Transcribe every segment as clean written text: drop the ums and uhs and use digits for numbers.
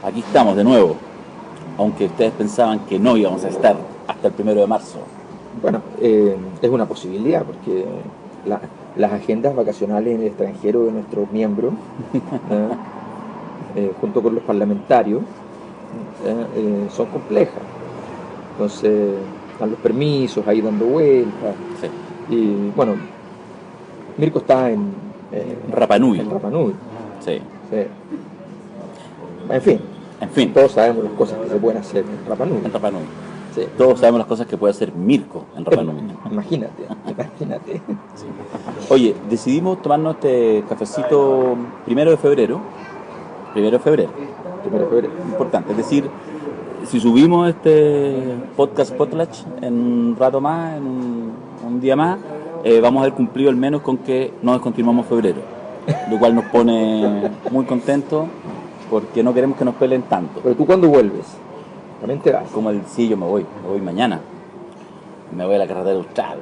aquí estamos de nuevo, aunque ustedes pensaban que no íbamos a estar hasta el 1 de marzo. Bueno, es una posibilidad porque las agendas vacacionales en el extranjero de nuestros miembros, junto con los parlamentarios, son complejas. Entonces, están los permisos ahí dando vueltas. Sí. Y bueno, Mirko está en Rapa Nui. en Rapa Nui. Sí. Sí. En fin, todos sabemos las cosas que se pueden hacer en Rapa Nui. En Rapa Nui. Sí. Todos sabemos las cosas que puede hacer Mirko en Rapa Nui. Imagínate. Sí. Oye, decidimos tomarnos este cafecito 1 de febrero. 1 de febrero. Importante, es decir, si subimos este podcast Potlatch en un rato más, en un día más, vamos a haber cumplido al menos con que no descontinuamos febrero, lo cual nos pone muy contentos porque no queremos que nos peleen tanto. Pero tú, ¿cuándo vuelves? ¿También te vas? Como el sí, yo me voy mañana. Me voy a la carretera austral,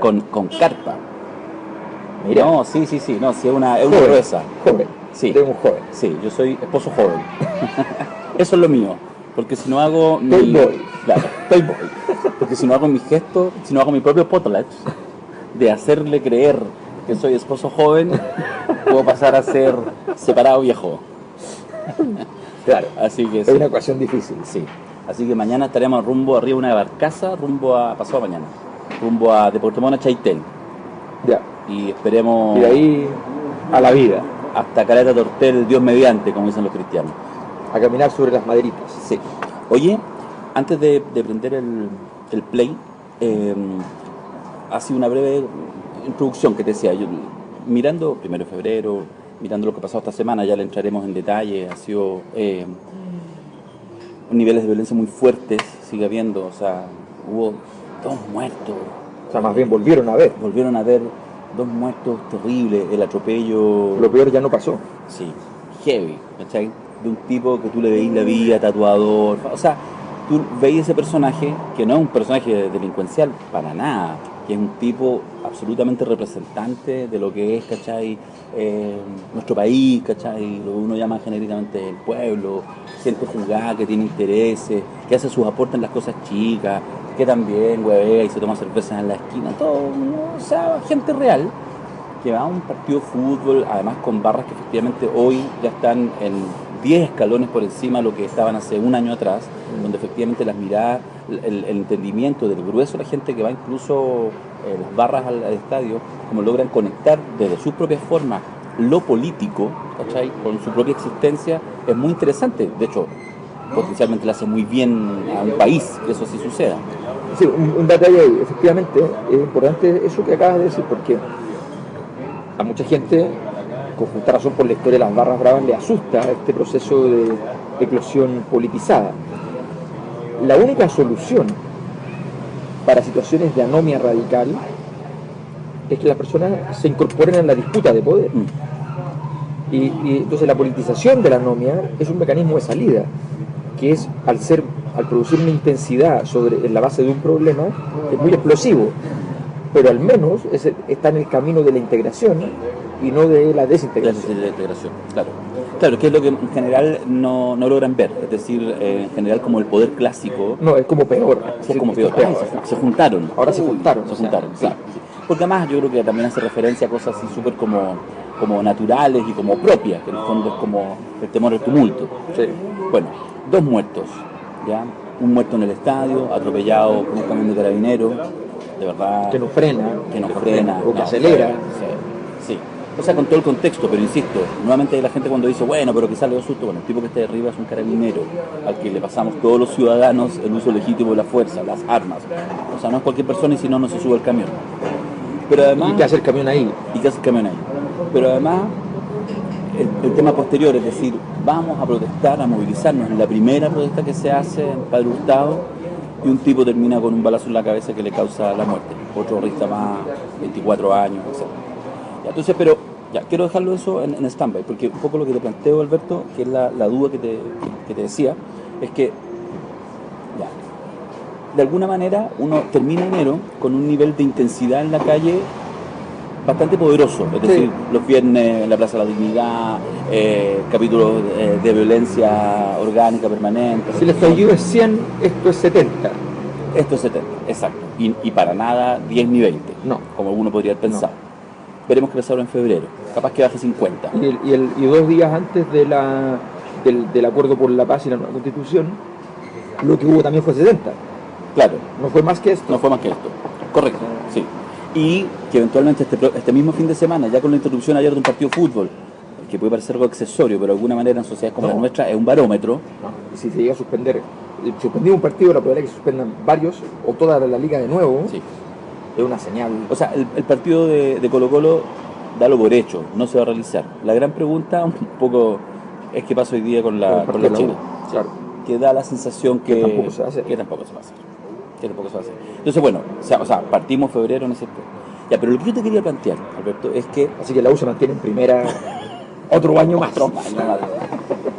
con carpa. Mira. No, sí, no, sí, es una gruesa. Joven. Sí. Eres un joven. Sí, yo soy esposo joven. Eso es lo mío. Porque si no hago Toy boy. Claro, toy boy. Porque si no hago mi gesto, si no hago mi propio potlatch de hacerle creer que soy esposo joven, puedo pasar a ser separado viejo. Claro. Así que es sí. una ecuación difícil. Sí. Así que mañana estaremos rumbo arriba de una barcaza, rumbo a pasado mañana, rumbo a de Puerto Montt a Chaitén. Ya. Y esperemos Y de ahí a la vida, hasta Caleta Tortel, Dios mediante, como dicen los cristianos. a caminar sobre las maderitas. Sí. Oye, antes de prender el play, así una breve introducción que te decía. Yo, mirando 1 de febrero, mirando lo que ha pasado esta semana, ya le entraremos en detalle, ha sido niveles de violencia muy fuertes, sigue habiendo, o sea, hubo 2 muertos. O sea, más bien volvieron a ver. Volvieron a haber 2 muertos terribles, el atropello. Lo peor ya no pasó. Sí, heavy, ¿cachai? De un tipo que tú le veís la vida, tatuador, o sea, tú veis ese personaje, que no es un personaje delincuencial para nada, que es un tipo absolutamente representante de lo que es, ¿cachai? Nuestro país, ¿cachai? Lo que uno llama genéricamente el pueblo, gente jugada, que tiene intereses, que hace sus aportes en las cosas chicas, que también huevea y se toma cervezas en la esquina, todo, o sea, gente real, que va a un partido de fútbol, además con barras que efectivamente hoy ya están en 10 escalones por encima de lo que estaban hace un año atrás, donde efectivamente las miradas, el entendimiento del grueso de la gente que va incluso las barras al estadio, como logran conectar desde sus propias formas lo político, ¿cachai? Con su propia existencia, es muy interesante. De hecho, potencialmente le hace muy bien a un país que eso sí suceda. Sí, un detalle ahí, efectivamente, es importante eso que acabas de decir, porque a mucha gente, con justa razón por la historia de las barras bravas, le asusta este proceso de eclosión politizada. La única solución para situaciones de anomia radical es que las personas se incorporen en la disputa de poder. Y entonces la politización de la anomia es un mecanismo de salida, que es, al producir una intensidad en la base de un problema, es muy explosivo, pero al menos está en el camino de la integración y no de la desintegración. La integración, claro. Claro, que es lo que en general no logran ver, es decir, en general como el poder clásico. No, es como peor. Es como peor. Se juntaron. Ahora se juntaron. Claro. Sí. Porque además yo creo que también hace referencia a cosas así súper como naturales y como propias, que en el fondo es como el temor al tumulto. Sí. Bueno, 2 muertos, ¿ya? Un muerto en el estadio, atropellado por un camión de carabineros, de verdad. Que no frena. O que acelera. Sí. O sea, con todo el contexto, pero insisto, nuevamente hay la gente cuando dice, bueno, pero quizás le dio susto. Bueno, el tipo que está de arriba es un carabinero, al que le pasamos todos los ciudadanos el uso legítimo de la fuerza, las armas. O sea, no es cualquier persona y si no, no se sube al camión. Pero además, ¿Y qué hace el camión ahí? Pero además, el tema posterior, es decir, vamos a protestar, a movilizarnos en la primera protesta que se hace en Padre Hurtado, y un tipo termina con un balazo en la cabeza que le causa la muerte. Otro rista más, 24 años, etc. Entonces, pero ya, quiero dejarlo eso en stand-by, porque un poco lo que te planteo, Alberto, que es la duda que te decía, es que, ya, de alguna manera uno termina enero con un nivel de intensidad en la calle bastante poderoso, es decir, los viernes en la Plaza de la Dignidad, capítulos de violencia orgánica permanente. Si el estallido es 100, esto es 70. Esto es 70, exacto. Y para nada 10 ni 20, No. como uno podría haber pensado. No. Veremos qué pasa en febrero, capaz que baje 50. Y 2 días antes del acuerdo por la paz y la nueva constitución, lo que hubo también fue 70. Claro. No fue más que esto. No fue más que esto. Correcto, sí. Y que eventualmente este mismo fin de semana, ya con la introducción ayer de un partido de fútbol, que puede parecer algo accesorio, pero de alguna manera en sociedades como la nuestra es un barómetro. No. Y si se llega a suspender un partido, la probabilidad de que se suspendan varios o toda la liga de nuevo, sí, es una señal. O sea, el partido de Colo-Colo, dalo por hecho, no se va a realizar. La gran pregunta un poco es qué pasa hoy día con la Chile. Claro. Que da la sensación que tampoco se va a hacer. Que tampoco se va a hacer. Entonces, bueno, o sea, partimos febrero en ese punto. Ya, pero lo que yo te quería plantear, Alberto, es que... Así que la U se mantiene en primera otro año más.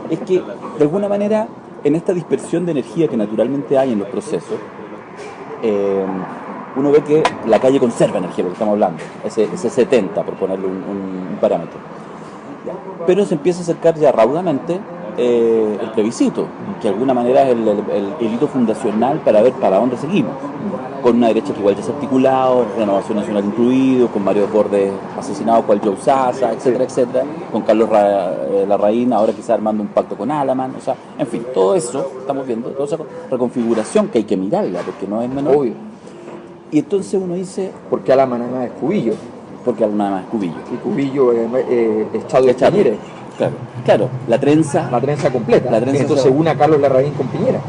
Es que, de alguna manera, en esta dispersión de energía que naturalmente hay en los procesos, uno ve que la calle conserva energía, lo que estamos hablando, ese 70, por ponerle un parámetro. Pero se empieza a acercar ya raudamente el plebiscito, que de alguna manera es el hito fundacional para ver para dónde seguimos, con una derecha que igual ya se ha articulado, Renovación Nacional incluido, con Mario Bordes asesinado cual Joe Sasa, etcétera, etcétera, con Carlos Larraín ahora quizá armando un pacto con Alaman, o sea, en fin, todo eso estamos viendo, toda esa reconfiguración que hay que mirarla, porque no es menor. Obvio. Y entonces uno dice... Porque Alaman además es Cubillo. Porque Alaman además es Cubillo. Y Cubillo es Chado de Piñera. Claro, la trenza completa. Entonces une a Carlos Larraín con Piñera.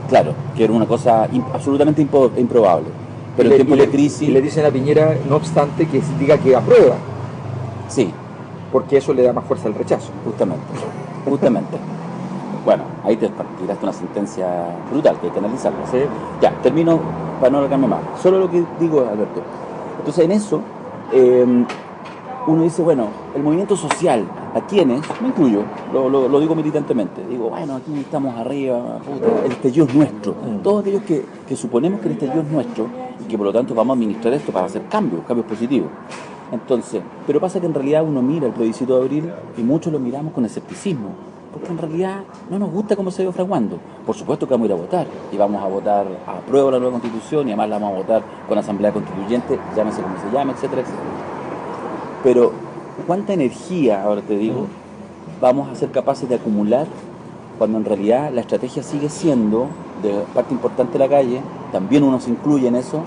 Claro, que era una cosa absolutamente improbable. Pero en tiempos de crisis... Y le dicen a Piñera, no obstante, que diga que aprueba. Sí. Porque eso le da más fuerza al rechazo. Justamente. Bueno, ahí te tiraste una sentencia brutal que hay que analizarla. ¿Sí? Ya, termino para no alargarme más. Solo lo que digo, Alberto. Entonces, en eso... uno dice, bueno, el movimiento social, ¿a quiénes? Me incluyo, lo digo militantemente. Digo, bueno, aquí estamos arriba, puta, el estallido es nuestro. Todos aquellos que suponemos que el estallido es nuestro y que por lo tanto vamos a administrar esto para hacer cambios positivos. Entonces, pero pasa que en realidad uno mira el plebiscito de abril y muchos lo miramos con escepticismo, porque en realidad no nos gusta cómo se ha ido fraguando. Por supuesto que vamos a ir a votar, y vamos a votar a prueba de la nueva constitución, y además la vamos a votar con asamblea constituyente, llámese como se llame, etcétera, etcétera. Pero, ¿cuánta energía, ahora te digo, vamos a ser capaces de acumular cuando en realidad la estrategia sigue siendo, de parte importante de la calle, también uno se incluye en eso,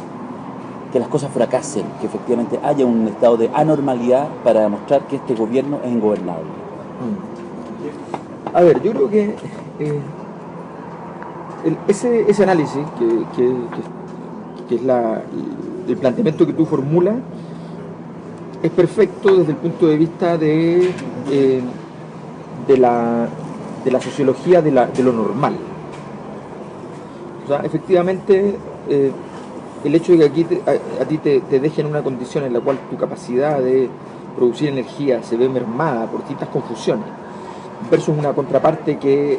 que las cosas fracasen, que efectivamente haya un estado de anormalidad para demostrar que este gobierno es ingobernable? A ver, yo creo que ese análisis, que es el planteamiento que tú formulas, es perfecto desde el punto de vista de la sociología de lo normal. O sea, efectivamente, el hecho de que aquí a ti te dejen una condición en la cual tu capacidad de producir energía se ve mermada por distintas confusiones, versus una contraparte que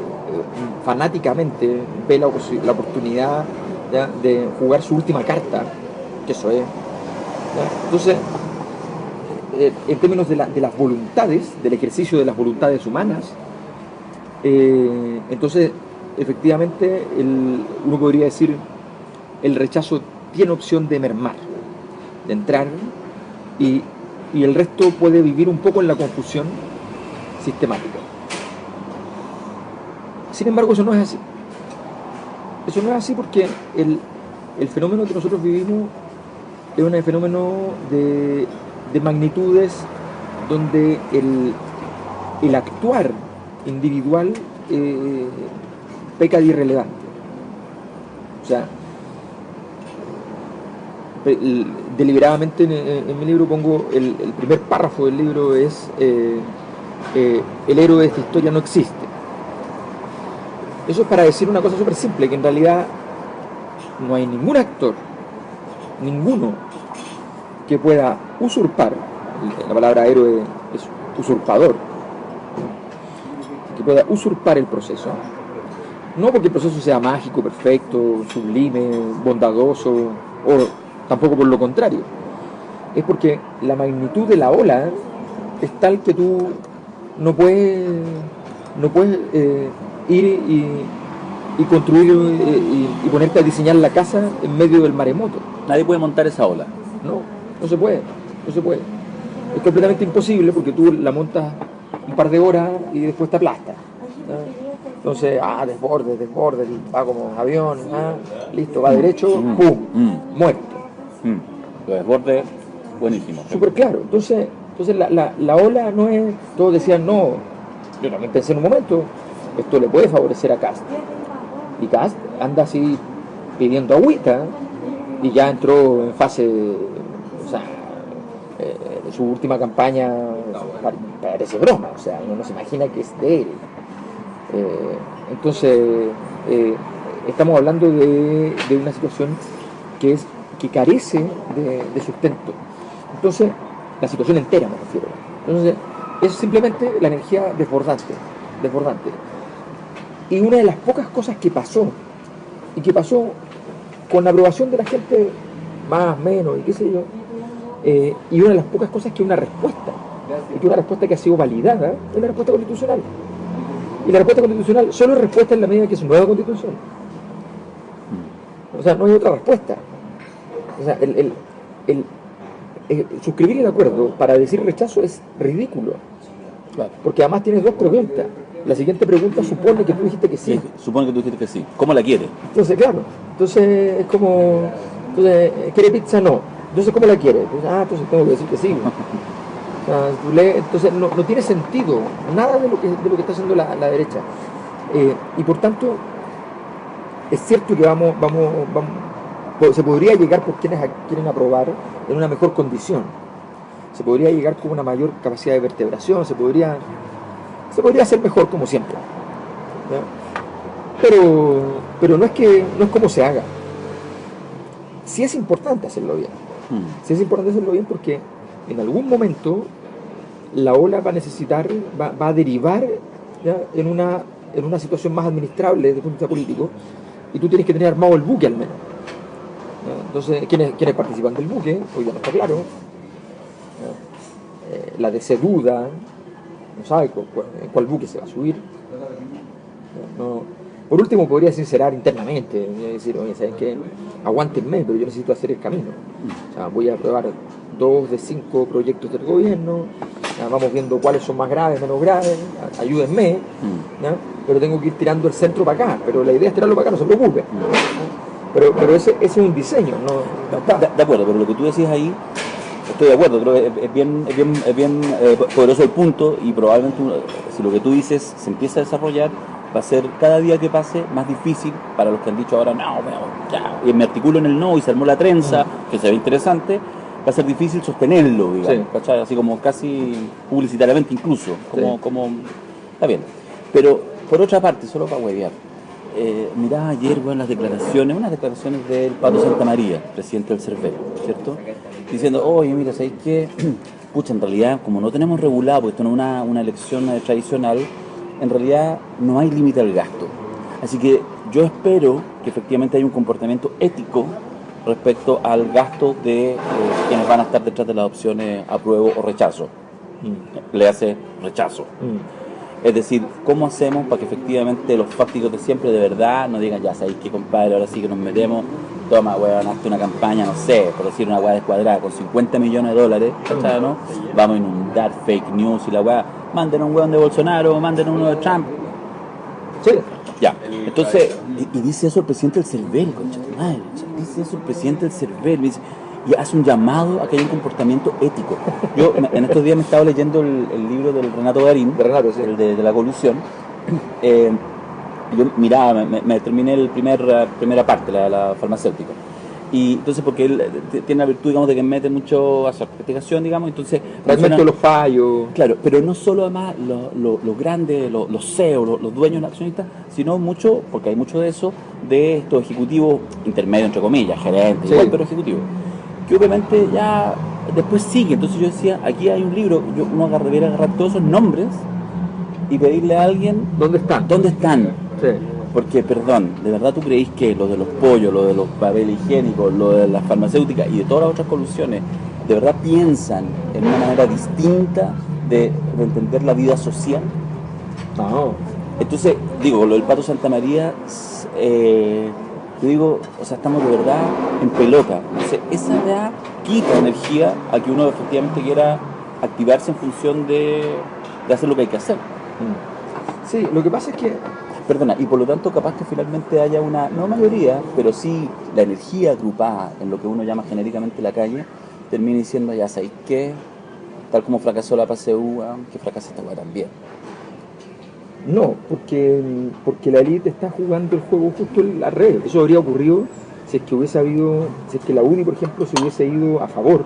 fanáticamente ve la oportunidad, ¿ya?, de jugar su última carta, que eso es, ¿ya? Entonces, en términos de las voluntades, del ejercicio de las voluntades humanas, entonces efectivamente uno podría decir el rechazo tiene opción de mermar, de entrar, y el resto puede vivir un poco en la confusión sistemática. Sin embargo, eso no es así. Eso no es así porque el fenómeno que nosotros vivimos es un fenómeno de magnitudes donde el actuar individual peca de irrelevante. O sea, deliberadamente en mi libro pongo el primer párrafo del libro es el héroe de esta historia no existe. Eso es para decir una cosa súper simple, que en realidad no hay ningún actor, ninguno, que pueda usurpar, la palabra héroe es usurpador, que pueda usurpar el proceso, no porque el proceso sea mágico, perfecto, sublime, bondadoso, o tampoco por lo contrario, es porque la magnitud de la ola es tal que tú no puedes ir y construir y ponerte a diseñar la casa en medio del maremoto. Nadie puede montar esa ola. No se puede. Es completamente imposible porque tú la montas un par de horas y después te aplasta, ¿no? Entonces, desborde, va como avión, listo, va derecho, ¡pum! Muerto. Los desbordes, buenísimo. Súper claro. Entonces la ola no es... Todos decían, no, yo también pensé en un momento, esto le puede favorecer a Kast. Y Kast anda así pidiendo agüita y ya entró en fase, o sea, su última campaña parece broma, o sea, uno no se imagina que es de él. Entonces, estamos hablando de una situación que carece de sustento. Entonces, la situación entera me refiero. Entonces, es simplemente la energía desbordante. Y una de las pocas cosas que pasó, y que pasó con la aprobación de la gente, más, menos, y qué sé yo, y una de las pocas cosas que una respuesta, y que una respuesta que ha sido validada, es la respuesta constitucional. Y la respuesta constitucional solo es respuesta en la medida que es nueva constitución. O sea, no hay otra respuesta. O sea, suscribir el acuerdo para decir rechazo es ridículo. Claro. Porque además tienes dos preguntas. La siguiente pregunta supone que tú dijiste que sí. Supone que tú dijiste que sí. ¿Cómo la quieres? Entonces, claro. Entonces, es como... ¿quiere pizza? No. Entonces, ¿cómo la quieres? Entonces tengo que decir que sí. Entonces no tiene sentido nada de lo que está haciendo la derecha, y por tanto es cierto que se podría llegar por quienes quieren aprobar en una mejor condición, se podría llegar con una mayor capacidad de vertebración, se podría hacer mejor como siempre, ¿ya? Pero no es como se haga. Sí es importante hacerlo bien, porque en algún momento la ola va a derivar, ¿ya?, en una situación más administrable desde el punto de vista político, y tú tienes que tener armado el buque al menos, ¿ya? Entonces, ¿quiénes participan del buque? Hoy ya no está claro, ¿ya? La DC duda, no sabe cuál buque se va a subir, ¿ya? Por último, podría sincerar internamente, decir, oye, ¿saben qué? Aguántenme, pero yo necesito hacer el camino. O sea, voy a aprobar 2 de 5 proyectos del gobierno, ya, vamos viendo cuáles son más graves, menos graves, ayúdenme, ¿ya? Pero tengo que ir tirando el centro para acá, pero la idea es tirarlo para acá, no se preocupe. Pero ese es un diseño, no está. De acuerdo, pero lo que tú decís ahí, estoy de acuerdo, creo que es bien poderoso el punto, y probablemente si lo que tú dices se empieza a desarrollar, va a ser cada día que pase más difícil para los que han dicho ahora no, ya, y me articulo en el no y se armó la trenza, que se ve interesante, va a ser difícil sostenerlo, digamos, ¿cachai? Así como casi publicitariamente incluso, como está bien. Pero por otra parte, solo para huevear, mirá ayer, unas declaraciones del Pato Santamaría, presidente del CERVEL, ¿cierto? Diciendo, oye, mira, ¿sabéis qué? Pucha, en realidad, como no tenemos regulado, porque esto no es una elección tradicional, en realidad no hay límite al gasto. Así que yo espero que efectivamente haya un comportamiento ético respecto al gasto de quienes van a estar detrás de las opciones apruebo o rechazo. Le hace rechazo. Es decir, ¿cómo hacemos para que efectivamente los fácticos de siempre de verdad no digan, ya sabéis que compadre, ahora sí que nos metemos, toma, weón, hazte una campaña, no sé, por decir una weá descuadrada, con 50 millones de dólares, ¿cachai, no? Vamos a inundar fake news y la weá, manden un weón de Bolsonaro, manden uno de Trump. Sí. Ya, entonces, y dice eso el presidente del CERVEL, concha tu madre, dice eso el presidente del CERVEL, dice, y hace un llamado a que haya un comportamiento ético. Yo en estos días me estaba leyendo el libro del Renato Garín, sí. el de la colusión. Yo miraba, me terminé la primera parte, la farmacéutica. Y entonces, porque él tiene la virtud, digamos, de que mete mucho a su investigación, digamos, entonces... Realmente los fallos. Claro, pero no solo además los grandes, los CEO, los dueños, los accionistas, sino mucho, porque hay mucho de eso, de estos ejecutivos intermedios, entre comillas, gerentes, igual, pero ejecutivos, que obviamente ya después sigue. Entonces yo decía, aquí hay un libro, uno debería agarrar todos esos nombres y pedirle a alguien... ¿Dónde están? Sí. Porque, perdón, ¿de verdad tú creéis que lo de los pollos, lo de los papel higiénicos, lo de las farmacéuticas y de todas las otras colusiones ¿De verdad piensan en una manera distinta de entender la vida social? No. Entonces, digo, lo del Pato Santamaría, yo digo, o sea, estamos de verdad en pelota. Entonces, esa edad quita energía a que uno efectivamente quiera activarse en función de hacer lo que hay que hacer. Sí, lo que pasa es que... Perdona, y por lo tanto capaz que finalmente haya una, no mayoría, pero sí la energía agrupada en lo que uno llama genéricamente la calle, termina diciendo, ya sabéis qué, tal como fracasó la PSU, que fracasa esta hueá también. No, porque la élite está jugando el juego justo al revés. Eso habría ocurrido si es que hubiese habido, si es que la UDI, por ejemplo, se hubiese ido a favor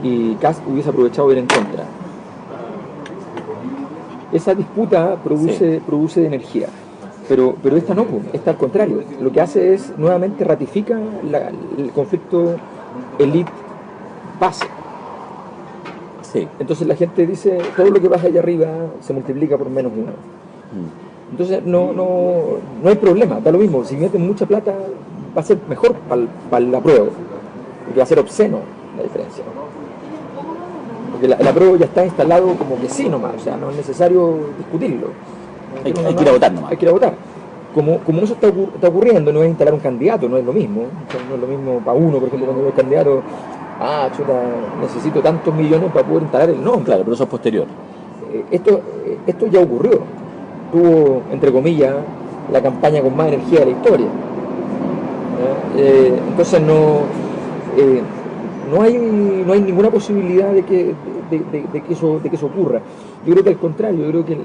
y Kast hubiese aprovechado de ir en contra. Esa disputa produce de energía, pero esta no, esta al contrario. Lo que hace es, nuevamente ratifica el conflicto élite-base. Sí. Entonces la gente dice, todo lo que pasa allá arriba se multiplica por menos uno. Entonces no hay problema, da lo mismo. Si meten mucha plata, va a ser mejor para la prueba, porque va a ser obsceno la diferencia. Porque la prueba ya está instalado como que sí nomás, o sea, no es necesario discutirlo. Hay que ir a votar nomás. Hay que ir a votar. Como eso está ocurriendo, no es instalar un candidato, no es lo mismo. O sea, no es lo mismo para uno, por ejemplo, cuando uno es candidato, chuta, necesito tantos millones para poder instalar el nombre. Claro, pero eso es posterior. Esto ya ocurrió. Tuvo, entre comillas, la campaña con más energía de la historia. Entonces no hay ninguna posibilidad de que eso ocurra. Yo creo que al contrario, yo creo que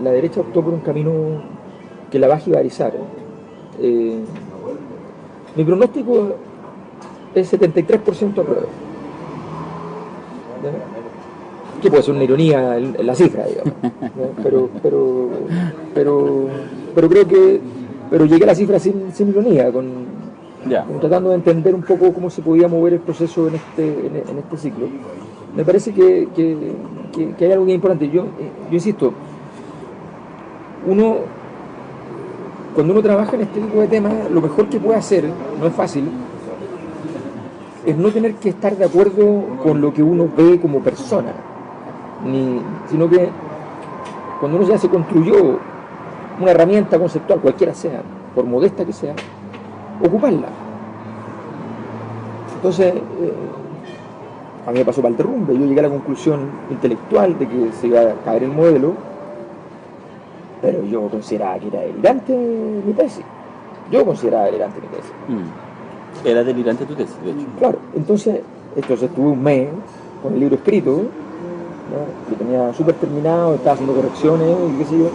la derecha optó por un camino que la va a jibarizar. Mi pronóstico es 73% apruebo. Que puede ser una ironía en la cifra, digamos. Pero creo que llegué a la cifra sin ironía, tratando de entender un poco cómo se podía mover el proceso en este ciclo. Me parece que hay algo muy importante. Yo insisto, cuando uno trabaja en este tipo de temas, lo mejor que puede hacer, no es fácil, es no tener que estar de acuerdo con lo que uno ve como persona, sino que cuando uno ya se construyó una herramienta conceptual, cualquiera sea, por modesta que sea, ocuparla. Entonces, a mí me pasó para el derrumbe, yo llegué a la conclusión intelectual de que se iba a caer el modelo, pero yo consideraba que era delirante mi tesis. Yo consideraba delirante mi tesis. Era delirante tu tesis, de hecho. Claro, entonces tuve un mes con el libro escrito, ¿no? Lo tenía súper terminado, estaba haciendo correcciones y qué sé yo,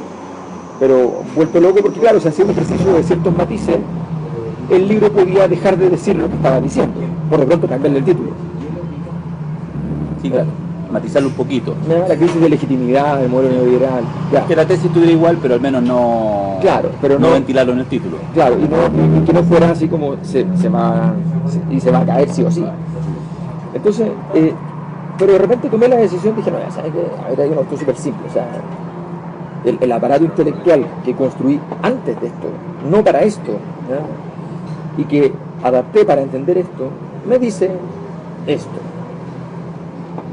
pero vuelto loco porque claro, se hacía un ejercicio de ciertos matices, el libro podía dejar de decir lo que estaba diciendo, por de pronto cambiarle el título. Sí, claro, matizarlo un poquito. La crisis de legitimidad del modelo neoliberal. Ya. Que la tesis estuviera igual, pero al menos no, claro, pero no ventilarlo en el título. Claro, y que no fuera así como se va a caer sí o sí. Entonces, pero de repente tomé la decisión, dije, no, ya sabes que, a ver, hay una cuestión súper simple, o sea, el aparato intelectual que construí antes de esto, no para esto, ¿ya? Y que adapté para entender esto, me dice esto.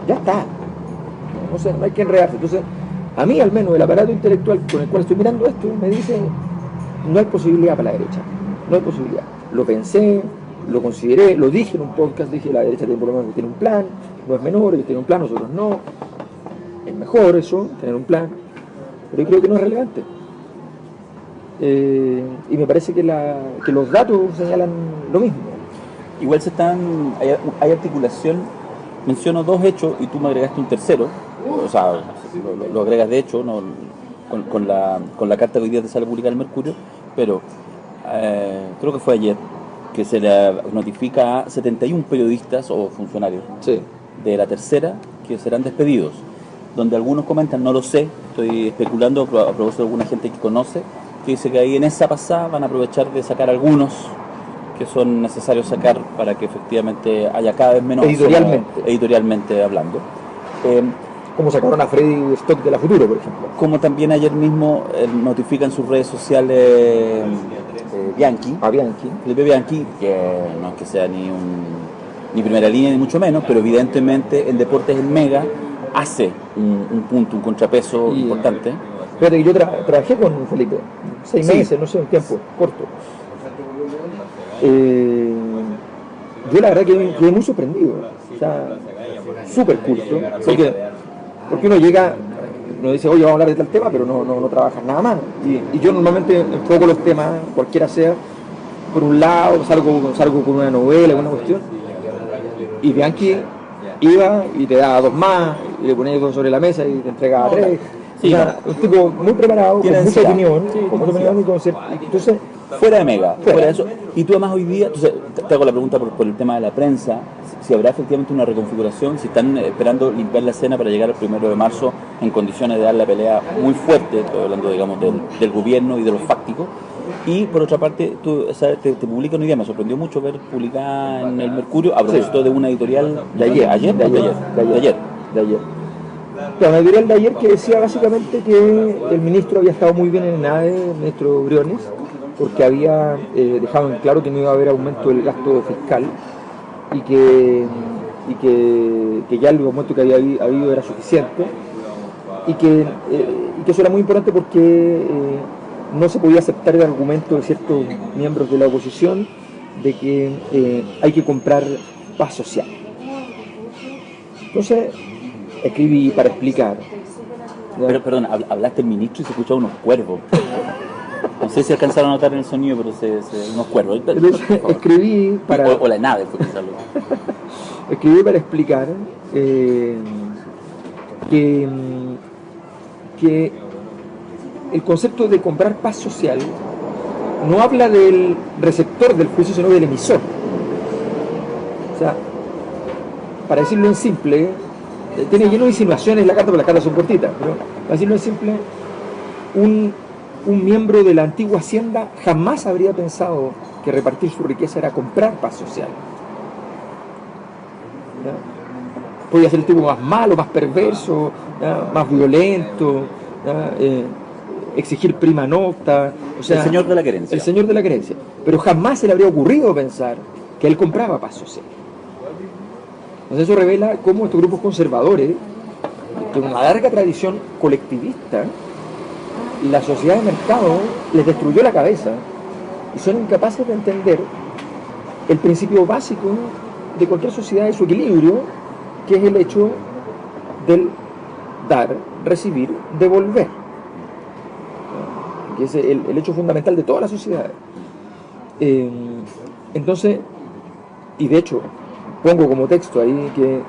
Ya está. O sea, no hay que enredarse. Entonces, a mí al menos el aparato intelectual con el cual estoy mirando esto me dice, no hay posibilidad para la derecha, no hay posibilidad. Lo pensé, lo consideré, lo dije en un podcast, dije la derecha por lo menos tiene un plan, no es menor, ellos tienen un plan, nosotros no. Es mejor eso, tener un plan, pero yo creo que no es relevante. Y me parece que los datos señalan lo mismo. Igual hay articulación, menciono dos hechos y tú me agregaste un tercero, o sea, lo agregas de hecho, no, con la carta que hoy día te sale publicada el Mercurio, pero creo que fue ayer que se le notifica a 71 periodistas o funcionarios de la tercera que serán despedidos, donde algunos comentan, no lo sé, estoy especulando a propósito de alguna gente que conoce, que dice que ahí en esa pasada van a aprovechar de sacar algunos que son necesarios sacar para que efectivamente haya cada vez menos editorialmente hablando. Como sacaron a Freddy Stock de la Futuro, por ejemplo. Como también ayer mismo notifica en sus redes sociales Bianchi, a Bianchi, Felipe Bianchi, que no es que sea ni ni primera línea ni mucho menos, pero evidentemente en deportes el Mega hace un punto, un contrapeso importante. Fíjate que yo trabajé con Felipe 6 Sí. meses, no sé, un tiempo corto. Yo la verdad que quedé muy sorprendido, o sea, súper culto, porque uno llega, uno dice, oye, vamos a hablar de tal tema, pero no trabajas nada más. Y yo normalmente enfoco los temas, cualquiera sea, por un lado, salgo con una novela, con una cuestión, y Bianchi iba y te daba 2 más, y le ponía 2 sobre la mesa y te entregaba 3. Sí, o sea, un tipo muy preparado, con mucha opinión, y entonces, fuera de Mega, fuera de eso. Y tú además hoy día, entonces, te hago la pregunta por el tema de la prensa, si habrá efectivamente una reconfiguración, si están esperando limpiar la escena para llegar al 1 de marzo en condiciones de dar la pelea muy fuerte, estoy hablando, digamos, del gobierno y de los fácticos. Y por otra parte, tú sabes, te publican hoy día, me sorprendió mucho ver publicada en el Mercurio, a propósito de una editorial de ayer. Claro, una editorial de ayer que decía básicamente que el ministro había estado muy bien en el ADE, el ministro Briones, porque había dejado en claro que no iba a haber aumento del gasto fiscal y que ya el aumento que había habido era suficiente y que eso era muy importante porque no se podía aceptar el argumento de ciertos miembros de la oposición de que hay que comprar paz social. Entonces escribí para explicar. Pero, perdón, hablaste el ministro y se escuchaban unos cuervos. No sé si alcanzaron a notar en el sonido, pero unos cuervos. Entonces, escribí para... O la nave fue quizás lo... Escribí para explicar que el concepto de comprar paz social no habla del receptor del juicio, sino del emisor. O sea, para decirlo en simple, tiene lleno de insinuaciones la carta, porque las cartas son cortitas, pero para decirlo en simple, un miembro de la antigua Hacienda jamás habría pensado que repartir su riqueza era comprar paz social. ¿Ya? Podía ser el tipo más malo, más perverso, ¿ya? Más violento, exigir prima nocta, o sea, el señor de la querencia. El señor de la querencia. Pero jamás se le habría ocurrido pensar que él compraba paz social. Entonces eso revela cómo estos grupos conservadores, con una larga tradición colectivista, la sociedad de mercado les destruyó la cabeza y son incapaces de entender el principio básico de cualquier sociedad y su equilibrio, que es el hecho del dar, recibir, devolver, que es el hecho fundamental de todas las sociedades. Entonces, y de hecho pongo como texto ahí que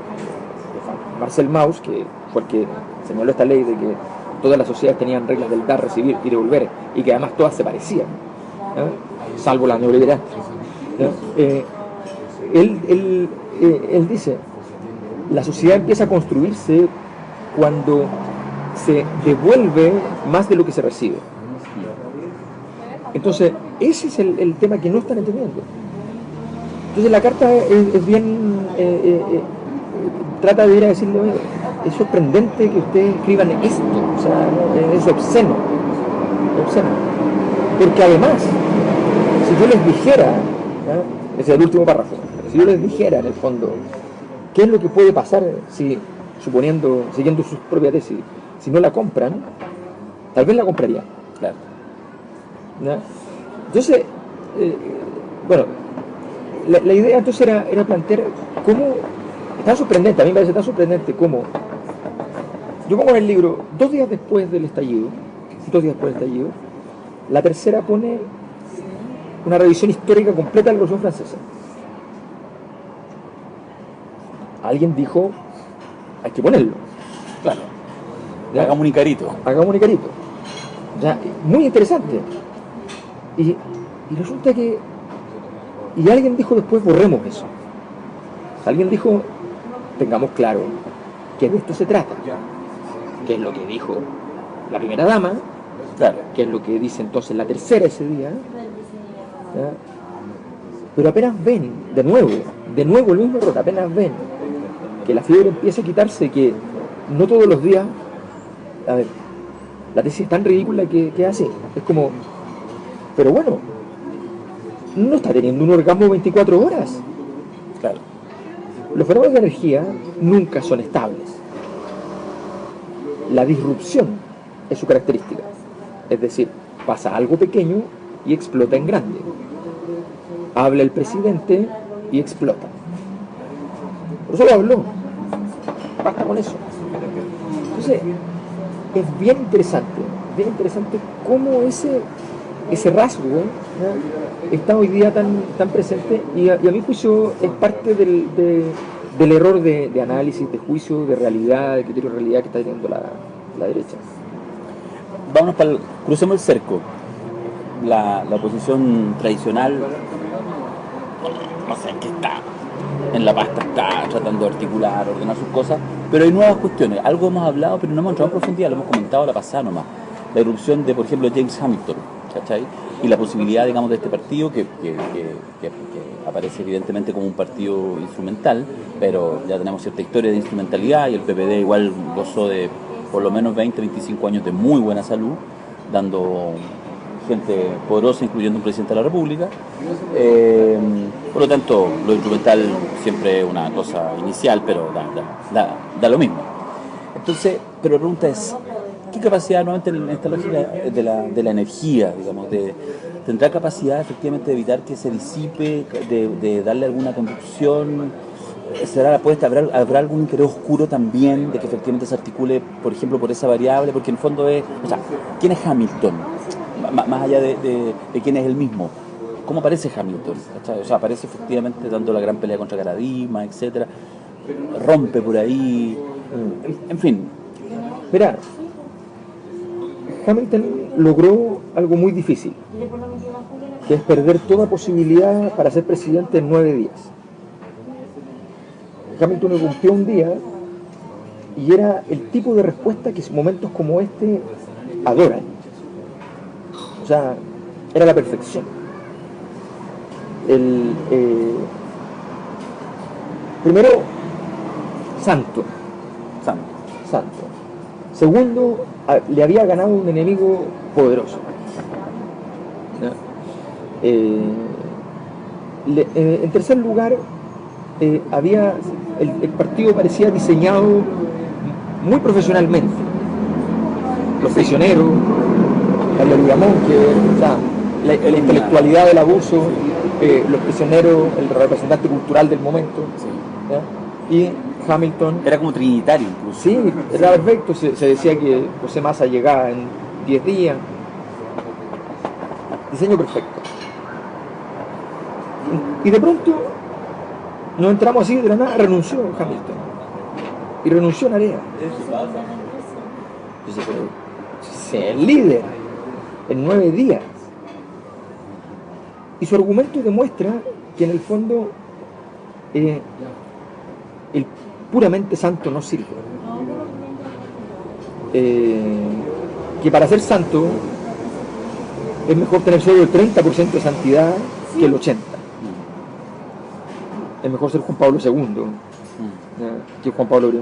Marcel Mauss, que fue el que señaló esta ley de que todas las sociedades tenían reglas del dar, recibir y devolver, y que además todas se parecían, salvo la neoliberal. Él dice, la sociedad empieza a construirse cuando se devuelve más de lo que se recibe. Entonces, ese es el tema que no están entendiendo. Entonces la carta es bien, trata de ir a decirle, oye, es sorprendente que ustedes escriban esto, o sea, es obsceno, porque además, si yo les dijera, ese es el último párrafo, si yo les dijera en el fondo, qué es lo que puede pasar si, suponiendo, siguiendo sus propias tesis, si no la compran, tal vez la comprarían. Claro. ¿Ya? Entonces, bueno, la idea entonces era plantear cómo, está sorprendente, a mí me parece tan sorprendente cómo, yo pongo en el libro, 2 días después del estallido, la Tercera pone una revisión histórica completa de la Revolución Francesa. Alguien dijo, hay que ponerlo. Claro. ¿Ya? Hagamos un icarito. O sea, muy interesante. Y resulta que... Y alguien dijo después, borremos eso. Alguien dijo, tengamos claro que de esto se trata. Que es lo que dijo la primera dama, Claro. que es lo que dice entonces la Tercera ese día. ¿Ya? Pero apenas ven, de nuevo el mismo error, apenas ven que la fiebre empieza a quitarse, que no todos los días, a ver, la tesis es tan ridícula que hace, es como, pero bueno, no está teniendo un orgasmo 24 horas. Claro. Los fenómenos de energía nunca son estables. La disrupción es su característica. Es decir, pasa algo pequeño y explota en grande. Habla el presidente y explota. Por eso lo habló. Basta con eso. Entonces, es bien interesante cómo ese rasgo está hoy día tan presente y a mi juicio es parte del error de análisis, de juicio, de realidad, de criterio de realidad que está teniendo la derecha. Vámonos crucemos el cerco. La oposición tradicional, no sé en qué está, en la pasta está tratando de articular, ordenar sus cosas, pero hay nuevas cuestiones. Algo hemos hablado, pero no hemos entrado en profundidad, lo hemos comentado la pasada nomás. La irrupción de, por ejemplo, James Hamilton, ¿cachai? Y la posibilidad, digamos, de este partido que aparece evidentemente como un partido instrumental, pero ya tenemos cierta historia de instrumentalidad y el PPD igual gozó de por lo menos 20, 25 años de muy buena salud, dando gente poderosa, incluyendo un presidente de la República. Por lo tanto, lo instrumental siempre es una cosa inicial, pero da lo mismo. Entonces, pero la pregunta es, ¿qué capacidad, nuevamente en esta lógica de la energía, digamos, tendrá capacidad efectivamente de evitar que se disipe, de darle alguna conducción? ¿Será la apuesta? ¿Habrá algún interés oscuro también de que efectivamente se articule, por ejemplo, por esa variable? Porque en el fondo es, o sea, ¿quién es Hamilton? Más allá de quién es él mismo. ¿Cómo aparece Hamilton? O sea, aparece efectivamente dando la gran pelea contra Caradima, etcétera. Rompe por ahí. En fin. Mira, Hamilton logró algo muy difícil, que es perder toda posibilidad para ser presidente en 9 días. Hamilton irrumpió un día y era el tipo de respuesta que momentos como este adoran. O sea, era la perfección. Primero, santo. Segundo, le había ganado un enemigo poderoso. En tercer lugar, el partido parecía diseñado muy profesionalmente. Los prisioneros, la Leguizamón, la intelectualidad del abuso, los prisioneros, el representante cultural del momento, y Hamilton. Era como trinitario incluso. Sí, era perfecto. Se decía que José Massa llegaba en 10 días. Diseño perfecto. Y de pronto nos entramos así de la nada, renunció Hamilton. Y renunció Narea. El líder en 9 días. Y su argumento demuestra que en el fondo el puramente santo no sirve. Que para ser santo es mejor tener solo el 30% de santidad que el 80%. Es mejor ser Juan Pablo II que Juan Pablo I.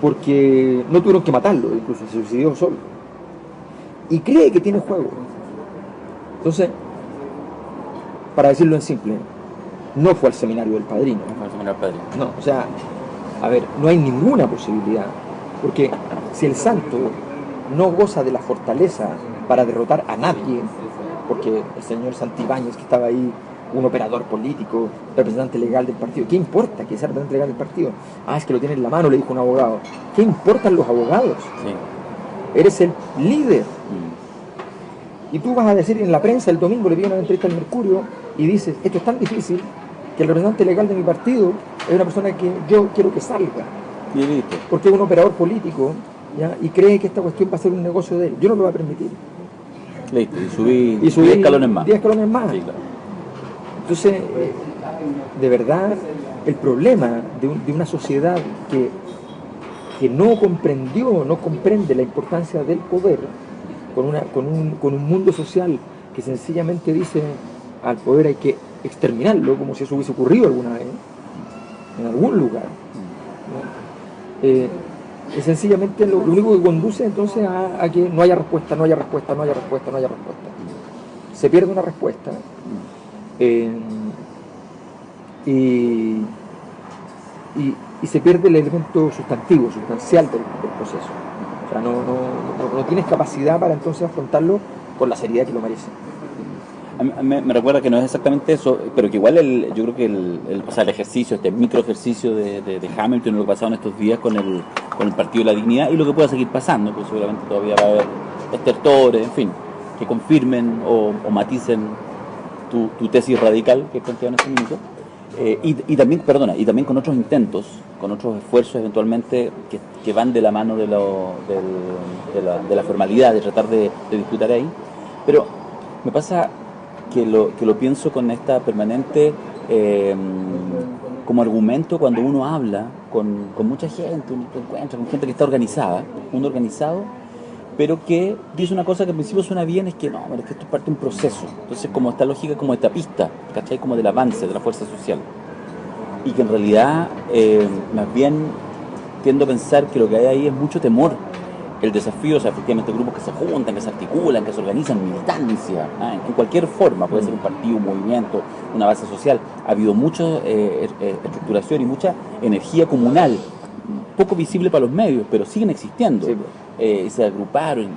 Porque no tuvieron que matarlo, incluso se suicidó solo. Y cree que tiene juego. Entonces, para decirlo en simple, no fue al seminario del Padrino. No, o sea, a ver, no hay ninguna posibilidad. Porque si el santo no goza de la fortaleza para derrotar a nadie, porque el señor Santibáñez, que estaba ahí, un operador político, representante legal del partido, ¿qué importa que sea representante legal del partido? Ah, es que lo tiene en la mano, le dijo un abogado. ¿Qué importan los abogados? Sí. Eres el líder. Y tú vas a decir en la prensa el domingo, le pido una entrevista al Mercurio y dices, esto es tan difícil que el representante legal de mi partido es una persona que yo quiero que salga. Porque es un operador político, ¿ya? Y cree que esta cuestión va a ser un negocio de él. Yo no lo voy a permitir. Listo, y subí 10 escalones más. 10 escalones más. Sí, claro. Entonces, de verdad, el problema de una sociedad que no comprende la importancia del poder, con un mundo social que sencillamente dice al poder hay que exterminarlo, como si eso hubiese ocurrido alguna vez, en algún lugar, ¿no? Es sencillamente lo único que conduce entonces a que no haya respuesta. Se pierde una respuesta. y, y se pierde el elemento sustantivo, sustancial del proceso. O sea, no tienes capacidad para entonces afrontarlo con la seriedad que lo merece. A mí me recuerda que no es exactamente eso, pero que igual yo creo que o sea, el ejercicio, este micro ejercicio de Hamilton, lo que pasado en estos días con el Partido de la Dignidad y lo que pueda seguir pasando, pues seguramente todavía va a haber estertores, en fin, que confirmen o maticen tu tesis radical que planteaba en este minuto. Y también, perdona, y también con otros intentos, con otros esfuerzos eventualmente que van de la mano de la formalidad, de tratar de disputar ahí. Pero me pasa que lo pienso con esta permanente como argumento cuando uno habla con mucha gente, uno se encuentra con gente que está organizada, uno organizado, pero que dice una cosa que al principio suena bien, es que no, es que esto es parte de un proceso. Entonces, como esta lógica como etapista, ¿cachai? Como del avance de la fuerza social. Y que en realidad, más bien, tiendo a pensar que lo que hay ahí es mucho temor. El desafío, o sea, efectivamente grupos que se juntan, que se articulan, que se organizan, militancia, en cualquier forma, puede ser un partido, un movimiento, una base social. Ha habido mucha estructuración y mucha energía comunal, poco visible para los medios, pero siguen existiendo. Sí. Se agruparon,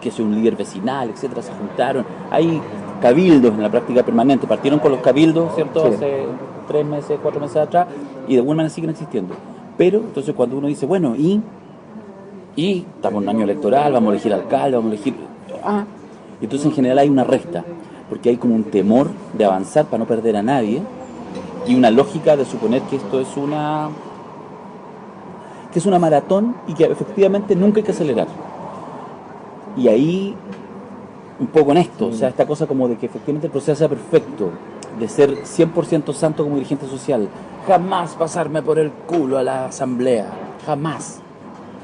que es un líder vecinal, etcétera, se juntaron. Hay cabildos en la práctica permanente, partieron con los cabildos, ¿cierto? Sí. Hace 3 meses, 4 meses atrás, y de alguna manera siguen existiendo. Pero, entonces, cuando uno dice, bueno, y estamos en un año electoral, vamos a elegir alcalde, vamos a elegir... y entonces en general hay una resta, porque hay como un temor de avanzar para no perder a nadie, y una lógica de suponer que esto es una maratón y que efectivamente nunca hay que acelerar. Y ahí, un poco en esto, o sea, esta cosa como de que efectivamente el proceso sea perfecto, de ser 100% santo como dirigente social, jamás pasarme por el culo a la asamblea, jamás.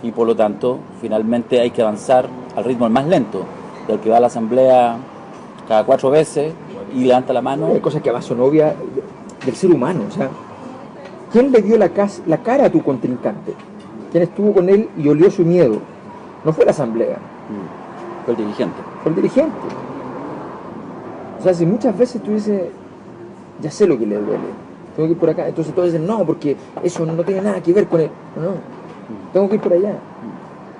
Y por lo tanto, finalmente hay que avanzar al ritmo más lento, del que va a la asamblea cada 4 veces y levanta la mano. Hay cosas que además son obvias del ser humano, o sea, ¿quién le dio la cara a tu contrincante? ¿Quién estuvo con él y olió su miedo? No fue la asamblea. Fue el dirigente. Fue el dirigente. O sea, si muchas veces tú dices, ya sé lo que le duele, tengo que ir por acá, entonces todos dicen, no, porque eso no tiene nada que ver con él. No, tengo que ir por allá.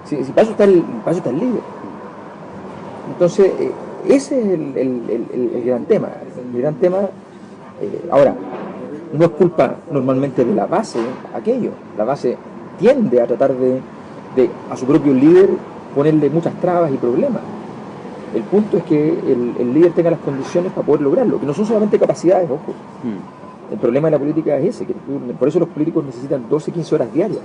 Si para eso está el líder. Entonces, ese es el gran tema. El gran tema, ahora, no es culpa normalmente de la base aquello. La base tiende a tratar de a su propio líder ponerle muchas trabas y problemas. El punto es que el líder tenga las condiciones para poder lograrlo, que no son solamente capacidades, ojo. El problema de la política es ese, que por eso los políticos necesitan 12, 15 horas diarias.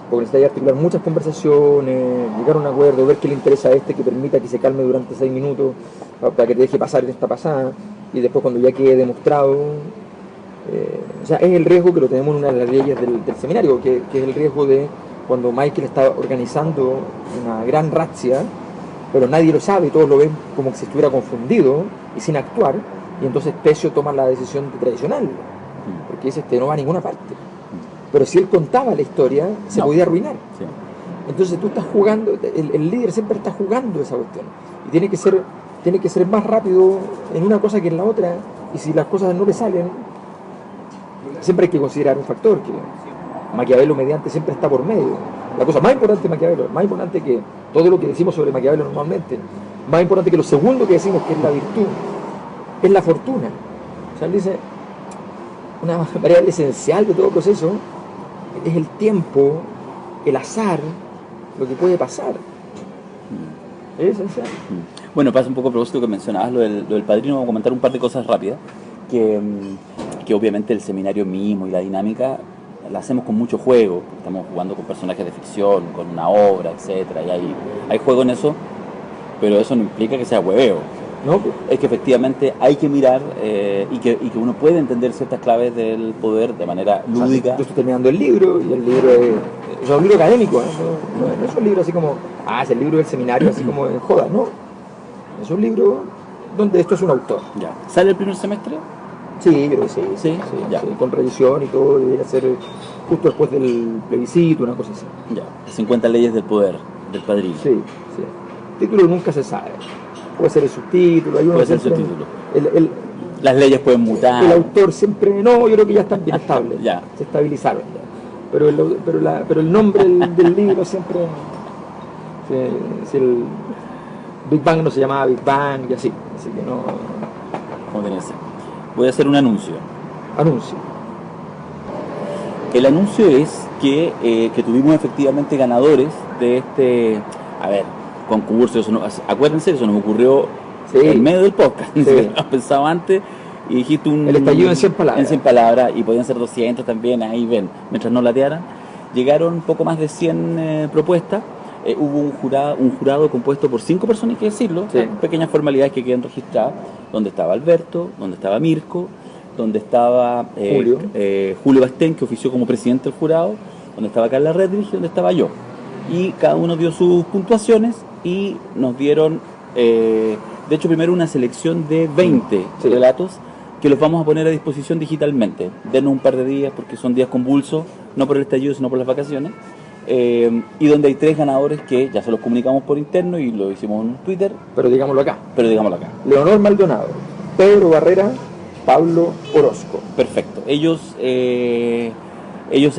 Porque necesita articular muchas conversaciones, llegar a un acuerdo, ver qué le interesa a este, que permita que se calme durante 6 minutos, para que te deje pasar esta pasada, y después cuando ya quede demostrado. O sea, es el riesgo que lo tenemos en una de las leyes del seminario, que es el riesgo de cuando Michael está organizando una gran razzia, pero nadie lo sabe, todos lo ven como que si estuviera confundido y sin actuar, y entonces Pecio toma la decisión de traicionarlo, porque dice, no va a ninguna parte. Pero si él contaba la historia, se podía arruinar. Sí. Entonces tú estás jugando, el líder siempre está jugando esa cuestión, y tiene que ser más rápido en una cosa que en la otra, y si las cosas no le salen, siempre hay que considerar un factor, que Maquiavelo mediante siempre está por medio. La cosa más importante de Maquiavelo, más importante que todo lo que decimos sobre Maquiavelo normalmente, más importante que lo segundo que decimos, que es la virtud, es la fortuna. O sea, él dice, una variable esencial de todo proceso es el tiempo, el azar, lo que puede pasar. Es esencial. Bueno, pasa un poco a propósito que mencionabas lo del padrino. Vamos a comentar un par de cosas rápidas, que obviamente el seminario mismo y la dinámica la hacemos con mucho juego. Estamos jugando con personajes de ficción, con una obra, etcétera, y hay juego en eso, pero eso no implica que sea hueveo. No, es que efectivamente hay que mirar y que uno puede entender ciertas claves del poder de manera lúdica. Yo estoy terminando el libro, y el libro es un libro académico, no es un libro así como, es el libro del seminario, así como en joda, no. Es un libro donde esto es un autor. Ya. ¿Sale el primer semestre? Sí, creo que sí, con revisión y todo, debería ser justo después del plebiscito, una cosa así. Ya. 50 leyes del poder, del padrino. Sí. El título nunca se sabe. Puede ser el subtítulo, puede ser el subtítulo. Las leyes pueden mutar. El autor siempre, no, yo creo que ya están bien estables, Ya. se estabilizaron ya. Pero el nombre del libro siempre, si el Big Bang no se llamaba Big Bang y así que no. Como tiene que ser. Voy a hacer un anuncio. Anuncio. El anuncio es que tuvimos efectivamente ganadores de este, concurso. Acuérdense que eso nos ocurrió en medio del podcast. Ni siquiera lo has pensado antes y dijiste el estallido en 100 palabras. En 100 palabras, y podían ser 200 también, ahí ven, mientras no latearan. Llegaron poco más de 100 propuestas. Hubo un jurado compuesto por 5 personas, hay que decirlo, pequeñas formalidades que quedan registradas, donde estaba Alberto, donde estaba Mirko, donde estaba Julio Bastén, que ofició como presidente del jurado, donde estaba Carla Redrich y donde estaba yo. Y cada uno dio sus puntuaciones y nos dieron, de hecho, primero una selección de 20 relatos que los vamos a poner a disposición digitalmente. Denos un par de días porque son días convulsos, no por el estallido, sino por las vacaciones. Y donde hay 3 ganadores que ya se los comunicamos por interno y lo hicimos en Twitter. Pero digámoslo acá. Leonor Maldonado, Pedro Barrera, Pablo Orozco. Perfecto. Ellos se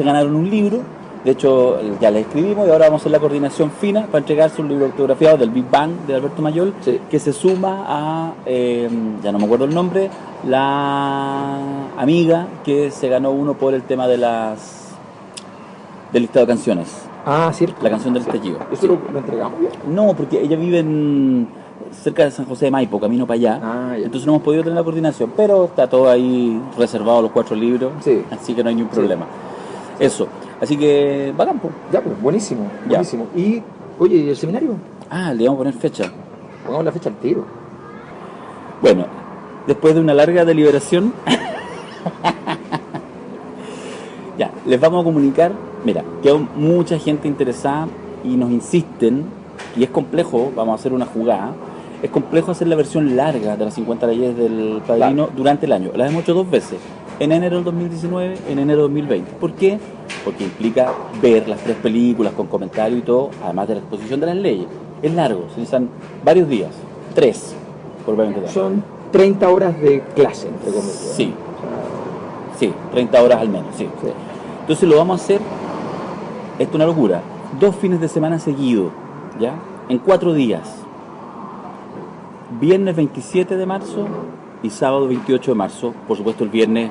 ganaron un libro. De hecho, ya les escribimos y ahora vamos a hacer la coordinación fina para entregarse un libro autografiado del Big Bang de Alberto Mayol, que se suma a, ya no me acuerdo el nombre, la amiga que se ganó uno por el tema del listado de canciones. Ah, cierto. La canción del estallido. ¿Eso lo entregamos bien? No, porque ella vive cerca de San José de Maipo, camino para allá. Entonces no hemos podido tener la coordinación, pero está todo ahí reservado, los 4 libros, así que no hay ningún problema. Eso. Así que, bacán, pues. Ya, pues, buenísimo. Y, oye, ¿y el seminario? Le vamos a poner fecha. Pongamos la fecha al tiro. Bueno, después de una larga deliberación, ya, les vamos a comunicar, mira, que hay mucha gente interesada y nos insisten, y es complejo, vamos a hacer una jugada, es complejo hacer la versión larga de las 50 leyes del Padrino durante el año. Las hemos hecho 2 veces, en enero del 2019, en enero del 2020. ¿Por qué? Porque implica ver las 3 películas con comentarios y todo, además de la exposición de las leyes. Es largo, se necesitan varios días, 3, probablemente. Son 30 horas de clase, entre comillas. Sí, 30 horas al menos, sí. Entonces lo vamos a hacer, esto es una locura, 2 fines de semana seguidos, ¿ya? En 4 días. Viernes 27 de marzo y sábado 28 de marzo, por supuesto el viernes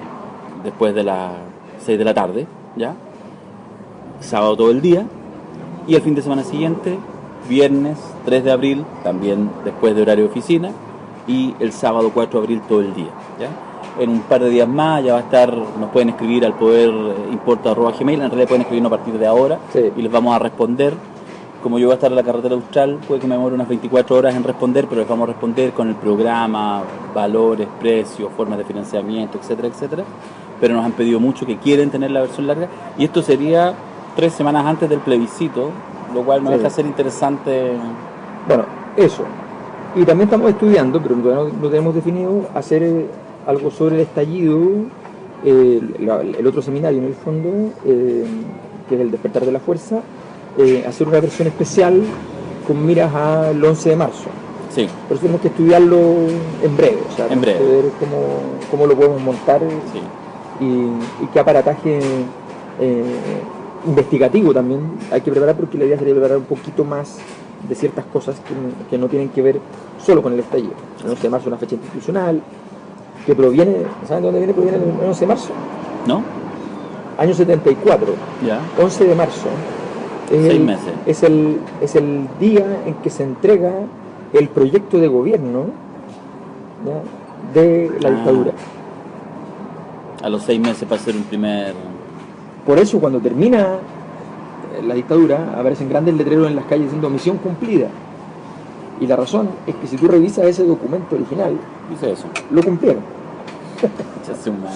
después de las 6 de la tarde, ¿ya? Sábado todo el día, y el fin de semana siguiente, viernes 3 de abril, también después de horario de oficina, y el sábado 4 de abril todo el día, ¿ya? En un par de días más ya va a estar, nos pueden escribir al poderimporta@gmail, en realidad pueden escribirnos a partir de ahora, y les vamos a responder. Como yo voy a estar en la carretera austral, puede que me demore unas 24 horas en responder, pero les vamos a responder con el programa, valores, precios, formas de financiamiento, etcétera, etcétera. Pero nos han pedido mucho que quieren tener la versión larga, y esto sería 3 semanas antes del plebiscito, lo cual me deja ser interesante. Bueno, eso. Y también estamos estudiando, pero no tenemos definido, hacer algo sobre el estallido, el otro seminario en el fondo, que es el despertar de la fuerza, hacer una versión especial con miras al 11 de marzo. Sí. Pero tenemos que estudiarlo en breve, o sea, en breve. ver cómo lo podemos montar y qué aparataje investigativo también hay que preparar, porque la idea sería preparar un poquito más de ciertas cosas que no tienen que ver solo con el estallido. El 11 de marzo es una fecha institucional que proviene, ¿saben de dónde viene? Proviene el 11 de marzo. ¿No? Año 74. Ya. 11 de marzo. 6 meses. Es el día en que se entrega el proyecto de gobierno, ¿ya?, de la dictadura. A los 6 meses para hacer un primer... Por eso cuando termina la dictadura aparecen grandes letreros en las calles diciendo misión cumplida. Y la razón es que si tú revisas ese documento original, dice eso. Lo cumplieron. Se hace un mal.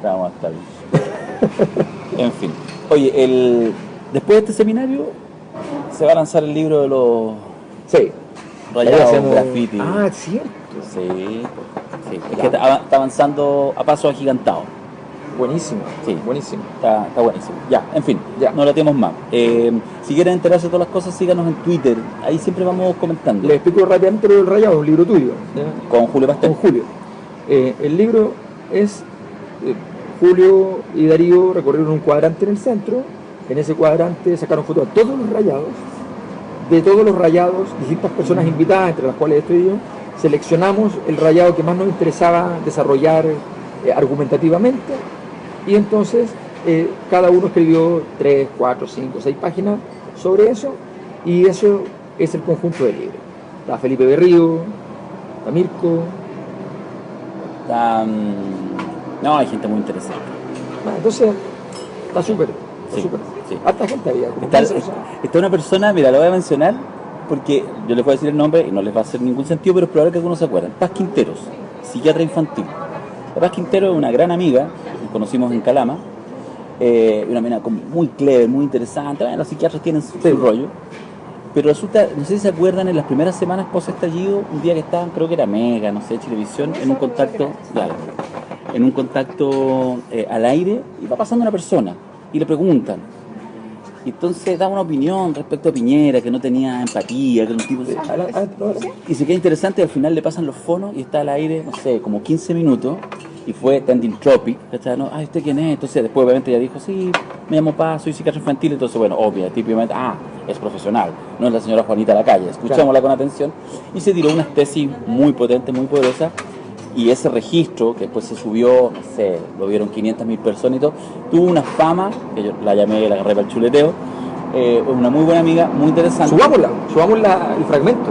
Vamos a estar bien. En fin. Oye, después de este seminario se va a lanzar el libro de los rayados graffiti. Ah, cierto. Sí. Es que está avanzando a paso agigantado. Buenísimo, Sí. buenísimo. Está buenísimo. Ya, en fin, Ya. no lo tenemos más. Si quieren enterarse de todas las cosas, síganos en Twitter. Ahí siempre vamos comentando. Les explico rápidamente lo del Rayado, un libro tuyo, ¿ya? Con Julio Pastel. Con Julio. El libro es Julio y Darío recorrieron un cuadrante en el centro. En ese cuadrante sacaron fotos de todos los rayados. De todos los rayados, distintas personas invitadas, entre las cuales estoy yo, seleccionamos el rayado que más nos interesaba desarrollar argumentativamente. Y entonces cada uno escribió 3, 4, 5, 6 páginas sobre eso. Y eso es el conjunto del libro. Está Felipe Berrío, está Mirko. No, hay gente muy interesante. Entonces, está súper. Sí, Súper. sí. Harta gente había. Está una persona, mira, la voy a mencionar porque yo les voy a decir el nombre y no les va a hacer ningún sentido, pero es probable que algunos se acuerden. Paz Quinteros, psiquiatra infantil. La Paz Quintero es una gran amiga, nos conocimos en Calama, una mina muy clever, muy interesante. Bueno, los psiquiatras tienen su rollo, pero resulta, no sé si se acuerdan, en las primeras semanas post estallido, un día que estaban, creo que era Mega, no sé, Televisión, en un contacto, claro, en un contacto al aire, y va pasando una persona y le preguntan. Y entonces da una opinión respecto a Piñera, que no tenía empatía, que era un tipo... Y se queda interesante, y al final le pasan los fonos y está al aire, no sé, como 15 minutos, y fue trending topic, ¿cachai? ¿No? Ah, ¿usted quién es? Entonces después obviamente ella dijo, sí, me llamo Paz, soy psiquiatra infantil, entonces bueno, obvio, típicamente, es profesional, no es la señora Juanita de la calle, escuchémosla con atención, y se tiró unas tesis muy potentes, muy poderosas, y ese registro, que después se subió, no sé, lo vieron 500.000 personas y todo, tuvo una fama, que yo la llamé, la agarré para el chuleteo, una muy buena amiga, muy interesante. Subamos el fragmento.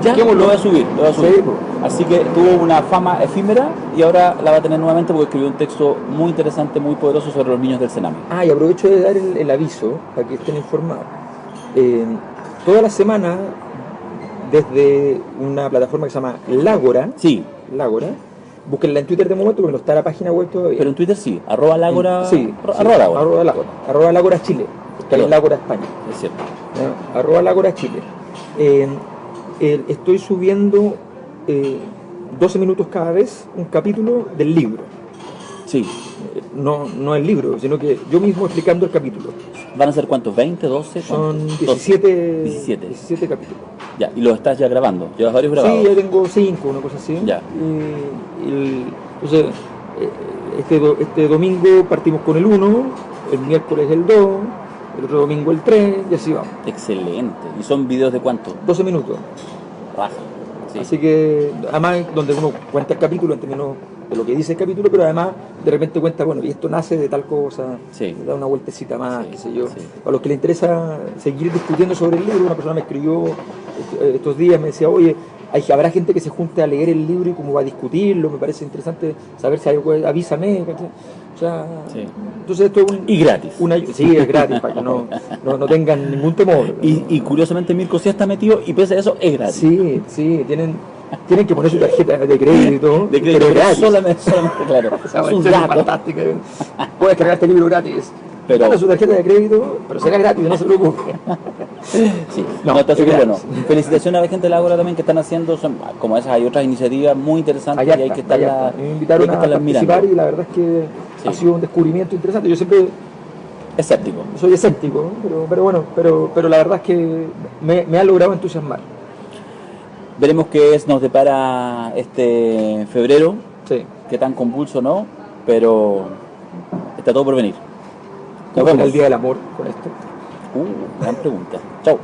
Ya, lo voy a subir. Sí, pues. Así que tuvo una fama efímera y ahora la va a tener nuevamente porque escribió un texto muy interesante, muy poderoso sobre los niños del Sename. Y aprovecho de dar el aviso para que estén informados. Toda la semana, desde una plataforma que se llama Lágora, Sí, búsquenla en Twitter de momento porque no está la página web todavía. pero en Twitter sí, @Lágora. Sí, arroba Lágora Chile, porque hay Perdón. Lágora España. Es cierto. Arroba Lágora Chile. Estoy subiendo 12 minutos cada vez un capítulo del libro. Sí. No el libro, sino que yo mismo explicando el capítulo. ¿Van a ser cuántos? ¿20, 12? Son 17. 17 capítulos. Ya, y los estás ya grabando. ¿Llevas varios grabados? Sí, ya tengo 5, una cosa así. Ya. Entonces, este domingo partimos con el 1, el miércoles el 2, el otro domingo el 3, y así vamos. Excelente. ¿Y son videos de cuánto? 12 minutos. Raja. Sí. Así que, además, donde uno cuenta el capítulo en términos de lo que dice el capítulo, pero además de repente cuenta, bueno, y esto nace de tal cosa, Sí. da una vueltecita más, Sí, qué sé yo. sí. A los que les interesa seguir discutiendo sobre el libro, una persona me escribió estos días, me decía, oye, habrá gente que se junte a leer el libro y cómo va a discutirlo, me parece interesante saber si hay algo, avísame, ¿cachai? O sea, Sí. entonces esto es Y gratis. sí, es gratis, para que no tengan ningún temor. Y curiosamente Mirko sí está metido y pese a eso es gratis. Sí, tienen que poner su tarjeta de crédito, De crédito, pero gratis. solamente, claro. Esa Es un cuestión es dato. fantástica. Puedes cargar este libro gratis. Pero- Pero su tarjeta de crédito, pero será gratis, no se preocupe. Sí, No, no, está es súper gratis. bueno. Felicitaciones a la gente de la Ágora también que están haciendo, como esas hay otras iniciativas muy interesantes y hay que estarlas Me invitaron a participar mirando. y la verdad es que Sí. ha sido un descubrimiento interesante. Yo siempre Escéptico. soy escéptico, pero bueno, pero la verdad es que me ha logrado entusiasmar. Veremos qué nos depara este febrero, Sí. qué tan convulso no, pero está todo por venir. Nos ¿Cómo será vemos. el Día del Amor con esto? Gran pregunta. Chao.